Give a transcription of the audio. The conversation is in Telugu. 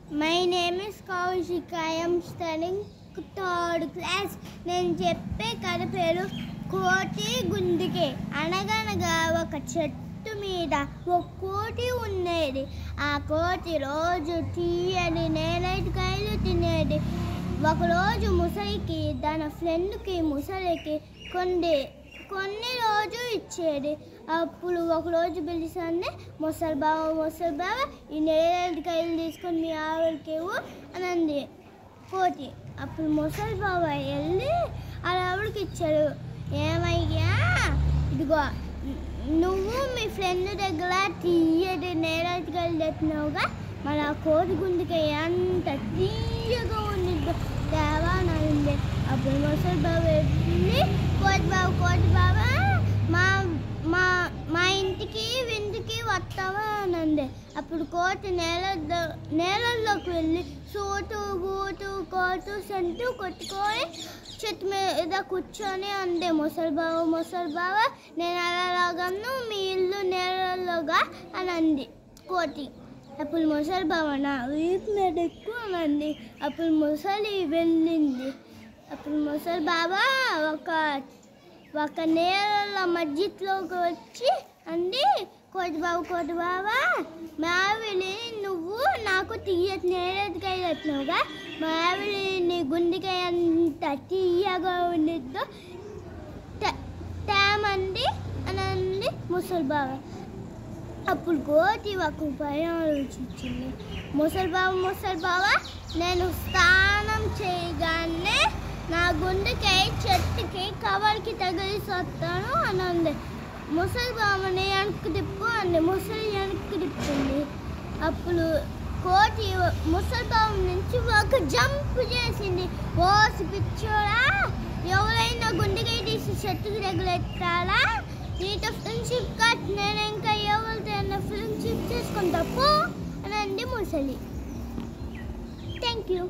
My name is Kaushik. I am studying third class. నేను చెప్పే కథ పేరు కోటి గుండికే. అనగనగా ఒక చెట్టు మీద ఒక కోటి ఉండేది. ఆ కోటి రోజు తీయని నేరేడుకాయలు తినేది. ఒకరోజు ముసలికి తన ఫ్రెండ్కి ముసలికి కొన్ని రోజు ఇచ్చేది. అప్పుడు ఒకరోజు పిలిచింది, ముసలి బావ ఈ నేరేడుకాయలు తీసుకొని మీ ఆవిడకి అని అంది కోటి. అప్పుడు ముసలి బావ వెళ్ళి ఆ ఆవిడకి ఇచ్చాడు. ఏమయ్యా, ఇదిగో నువ్వు మీ ఫ్రెండ్ దగ్గర తీయటి నేరేడుకాయలు తెచ్చినావుగా, మరి ఆ కోటి గుండెకి ఎంత తీయగా ఉండిద్దో తేవా అని. అప్పుడు ముసలి బావ వెళ్ళి కోటి బావ మా ఇంటికి విందుకి వస్తావా అని అంది. అప్పుడు కోటి నేలల్లోకి వెళ్ళి సూటు బూటు కోటు సెంటు కొట్టుకొని చెట్టు మీద కూర్చొని అంది, ముసలి బావ నేను అలాగను మీ ఇల్లు నేలల్లోగా అని అంది కోటి. అప్పుడు ముసలి బావ నా వీపు మీద ఎక్కువ అని అంది. అప్పుడు ముసలి వెళ్ళింది. అప్పుడు ముసలి బావ ఒక నేల మధ్యలోకి వచ్చి అంది, కోటి బావ మావిడి నువ్వు నాకు తీయటి నేరేడుకాయ వచ్చినావుగా, మావిడి నీ గుండెకాయ అంత తీయగా ఉండిద్దో తేమంది అని అంది ముసలి బావ. అప్పుడు కోటి ఒక ఉపాయం ఆలోచించింది. ముసలి బావ నేను స్నానం చేయగానే నా గుండెకాయ చెట్టుకి కవర్కి తగిలిసి వస్తాను అని అంది. ముసలి బావని వెనక్కి తిప్పు అంది. ముసలి వెనక్కి తిప్పింది. అప్పుడు కోటి ముసలి బావ నుంచి ఒక జంప్ చేసింది. ఓసి పిచ్చోడా, ఎవరైనా గుండెకాయ తీసి చెట్టుకి తగిలేస్తారా, నీతో ఫ్రెండ్షిప్ కట్, నేను ఇంకా ఎవరితో ఫ్రెండ్షిప్ చేసుకుంటా పో అని అంది ముసలి. Thank you.